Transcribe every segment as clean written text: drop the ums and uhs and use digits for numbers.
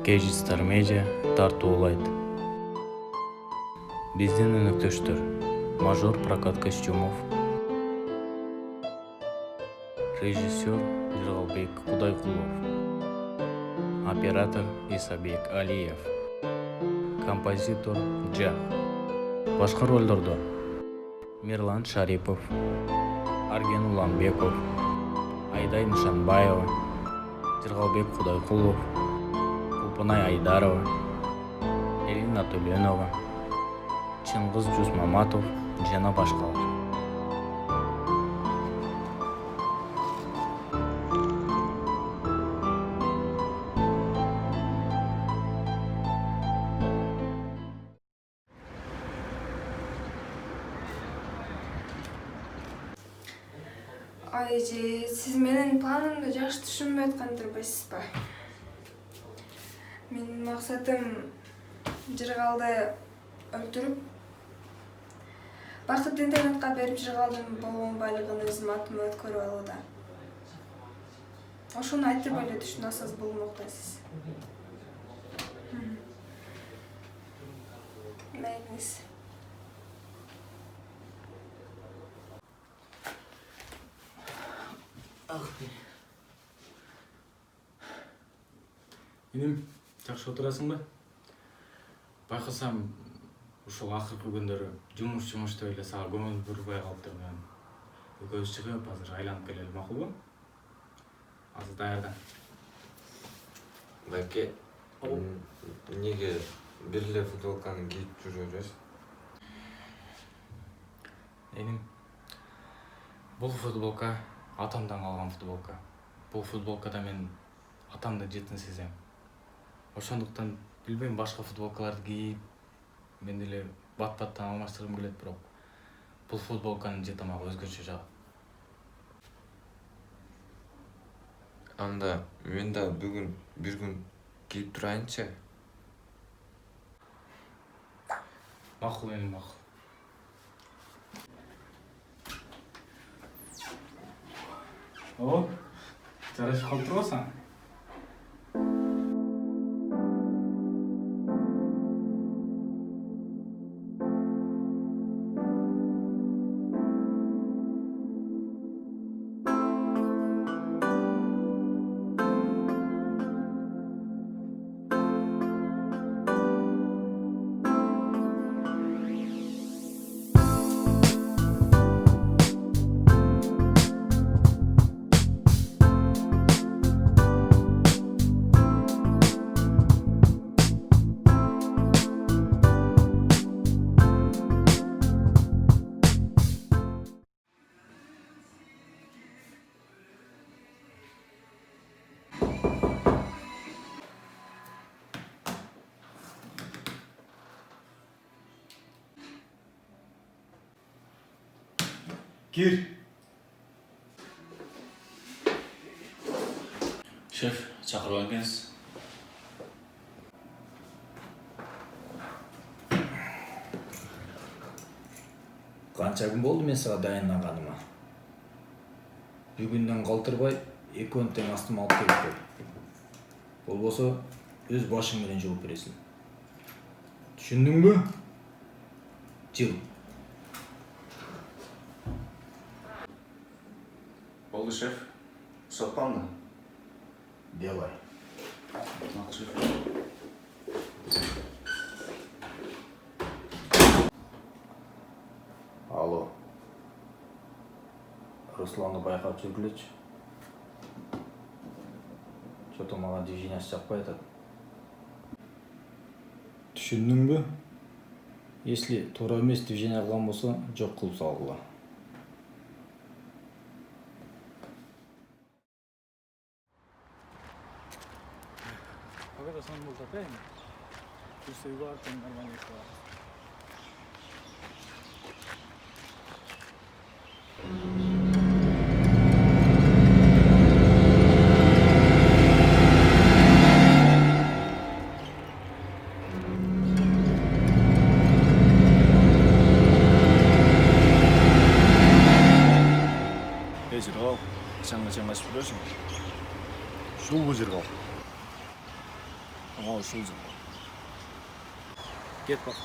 Кейжистер медиа тартуулайт. Биздин өнөктөштөр: мажор прокат костюмов, режиссер Жыргалбек Кудайкулов, оператор Исабек Алиев, композитор Джа. Башка ролдордо: Мирлан Шарипов, Арген Уламбеков, Айдай Нышанбаева, Жыргалбек Кудайкулов, Купунай Айдарова, Элина Төленова, Чыңгыз Жусмаматов жана башкалар. Айжи, сиз менин планымды жакшы түшүнбөй аткандырбайсызбы? Менин максатым Жыргалды өлтүрүп, Бакытты интернетке берип Жыргалдын болгон байлыгын өзүм атыма өткөрүп алууда. Ошону айтып эле түшүнө алсаңыз болмок да сиз. Мейңиз. Инем, жакшы отурасың ба? Байкасам, ушул акыркы күндөрү жумуш деп эле сага көңүл бурбай калыптыр. Мен экөөбүз чыгып, азыр айланып келели, макулбу? Азыр даярдан. Баке, эмнеге бир эле футболканы кийип жүрө бересиң? Инем, бул футболка атамдан калган футболка. Бул футболкада мен атамды жетін сезем. Ошондуктан билбейм, башка футболкаларды кийип, мен деле бат-баттан алмаштыргым келет, бирок бул футболканын жет тамагы өзгөчө жагат. Анда мен да бүгүн бир күн кийип турайынчы. Макул, эми макул. О, жарашып калып турбасың? Gir. Шеф, чакырып келгенсиз. Канча күн болду мен сага дайынданганыма. Бүгүндөн калтырбай 2 күн тең астыма алып келип бер. Болбосо өз башың менен жууп бересиң. Түшүндүңбү? Жыл. Болду, шеф. Сотпамды? Делай. Макул, шеф. Алло. Русланды байкап жүргүлөчү. Чото мага движениясы жакпай атат. Түшүндүңбү? Если туура эмес движение кылган болсо, жок кылып салгыла. Когда сон был такая, ты что его арты нормально шла. Жыргал, жаңа-жаңа сүрөсүң. Шул бу Жыргал. Ага, ушул жок. Кет бак.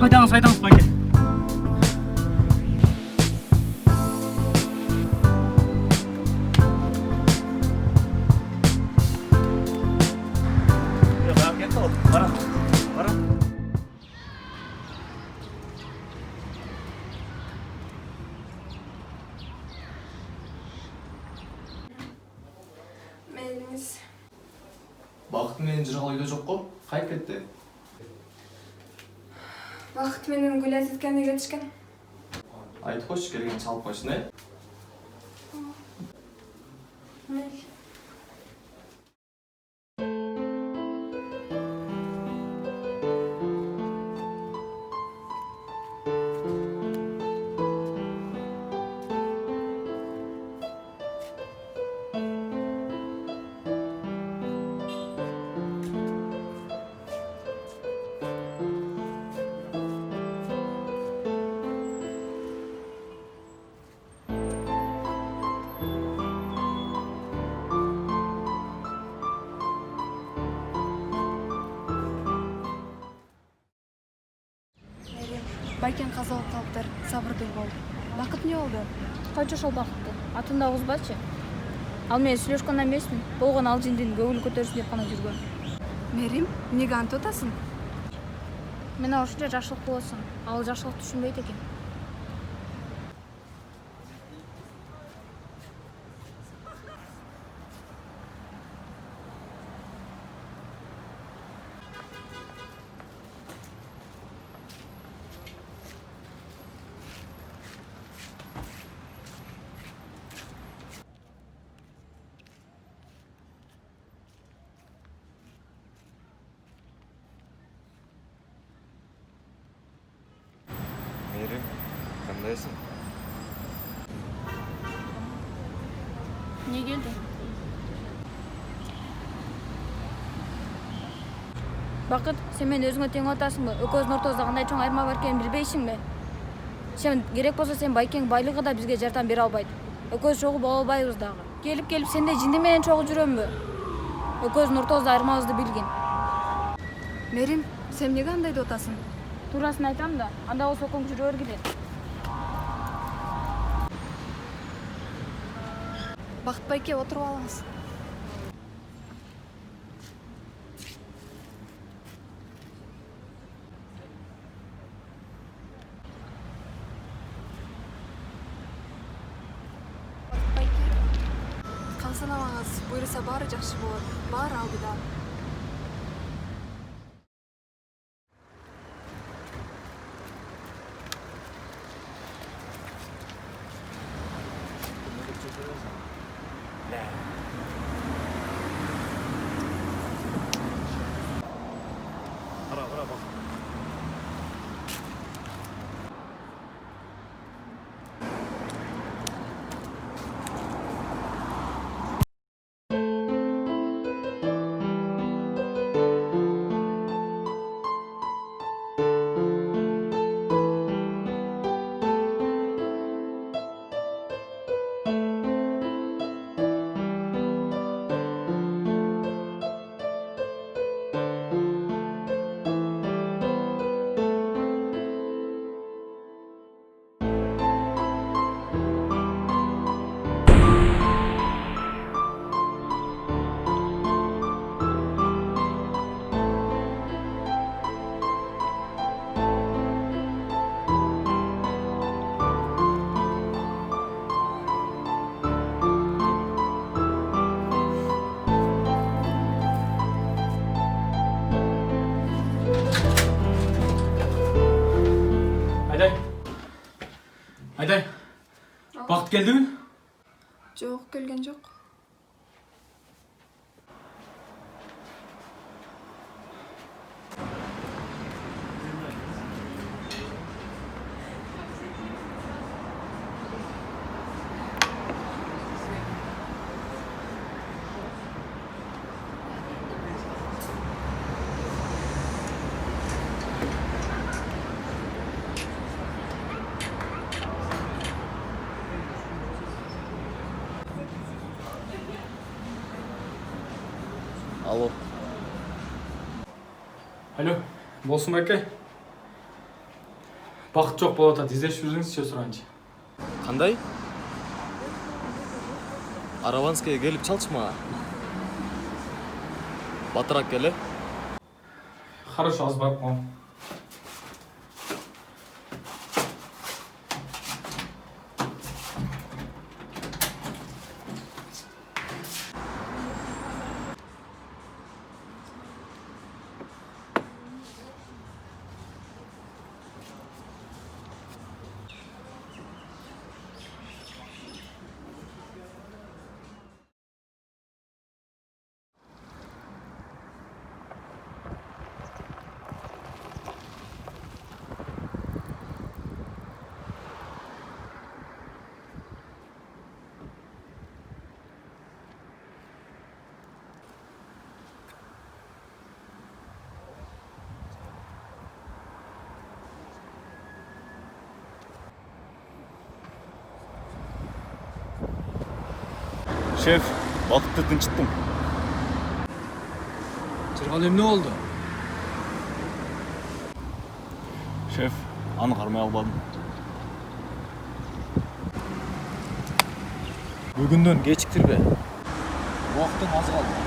Айтаңыз, байке. Бара. Мээңиз. Бакыт менен жыргал үйдө жок го? Кайып кетти? Бакыт менен Гүл кеткенде кетишкен. Айтып койчу, келген чалып койсун, э? Мейли. Байкен каза болуп калыптыр. Сабырдуу бол. Бакыт эмне болду? Койчу ошол бакытты. Атын да угузбачы. Ал менен сүйлөшкөн эмесмин. Болгон ал жиндин көңүл көтөрсүн деп гана жүргөн. Мерим, эмнеге антип атасың? Мен ошончо жакшылык болосуң. Ал жакшылык түшүнбөйт экен. Мерим, кандайсың? Эмне келди? Бакыт, сен мени өзүңө тең атасыңбы? Экөөбүздүн ортобузда кандай чоң айырма бар экенин билбейсиңби? Сен керек болсо сен байкең байлыгы да бизге жардам бере албайт. Экөөбүз чогуу боло албайбыз дагы. Келип сендей жинди менен чогуу жүрөмбү? Экөөбүздүн ортобузда айырмабызды билгин. Мерим, сен эмнеге андай деп атасың? Туурасын айтам да, анда болсо экөөң жүрө бергиле. Бакыт байке, отуруп алыңыз. Калсанабаңыз, буйруса баары жакшы болот. Баары алдыда. Кара бак. Бакыт келдиби? Жок, келген жок. Алло. Алло, болсун байке? Бакыт жок болуп атат, издешип жүрсүңүзчү суранчы. Кандай? Араванская келип чалчы мага. Батыраак келе. Хорошо, азыр барып коем. Шеф, Бакытты тынчыттым. Жыргал эмне болду? Шеф, аны кармай албадым. Бүгүндөн кечиктирбе. Убактың аз калды.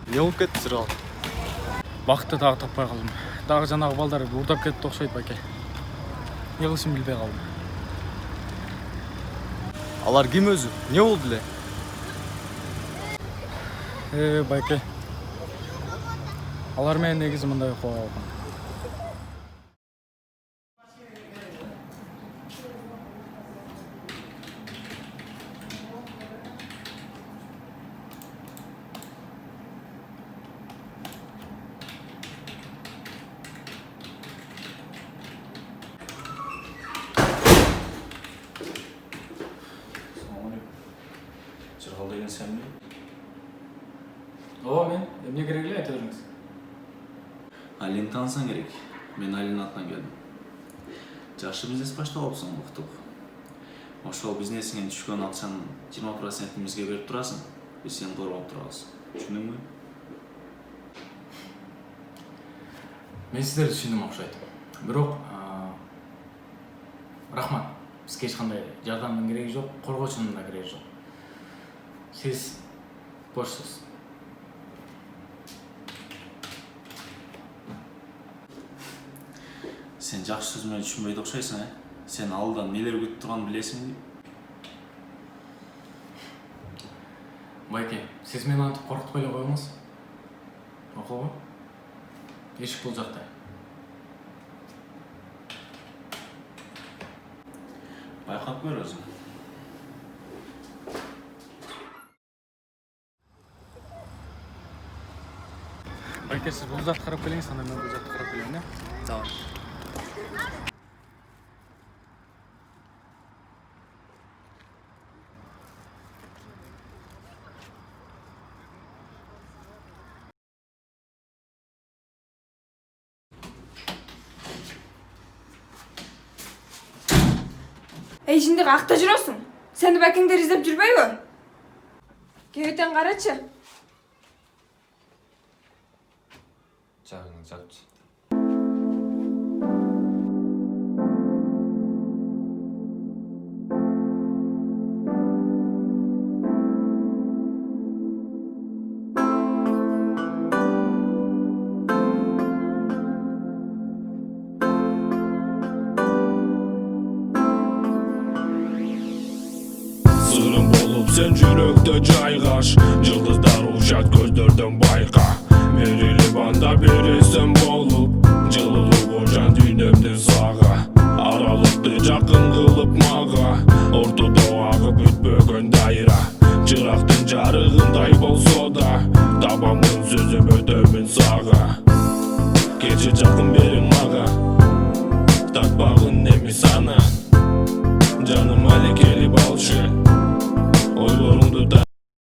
Не болуп кетти Жыргал? Бакытты дагы таппай калдым. Дагы жанагы балдар уурдап кетти окшойт байке. Не кылышымды билбей калдым. Алар ким өзү? Не болду эле? Байке. Алар менен негизи мындай окуя болгон. Жыргал деген сенби? Ооба мен, эмне керек эле айта бериңиз. Алини таанысаң керек. Мен Алинин атынан келдим. Жакшы бизнес башталыпсың, уктук. Ошол бизнесиңен түшкөн акчанын 20% бизге берип турасың. Биз сени коргоп турабыз. Түшүндүңбү? Мен сиздерди түшүндүм окшойт. Бирок рахмат. Бизге эч кандай жардамдын кереги жок, коргоочунун да кереги жок. Сиз бошсуз. Сен жакшы сөз менен түшүнбөйт окшойсуң, Сен алдан нелер күтүп турганын билесиңби? Байке, сиз мени антип коркутпой эле коюңуз. Окугу. Эшик бул жакта. Байкап көр өзүң. Байке, сиз бул жакты карап келиңиз, анан мен бул жакты карап келейин, Tamam. Эй, şimdi kakta жүрөсүң? Сени бакеңдер издеп жүрбөйбү? Кебетен карачы. Жагың жапчы. Sırrım bolup sen жүрөктө жайгаш, жылдыздар ушат көздөрдөн байка. Берилип анда бересем болуп, жылылык жан дүйнөмдүн сага. Аралыкты жакын кылып мага, ортодо агып бүтпөгөн дайра. Чырактын жарыгындай болсо да, табамын сөзүм өтөмүн сага. Кече жакын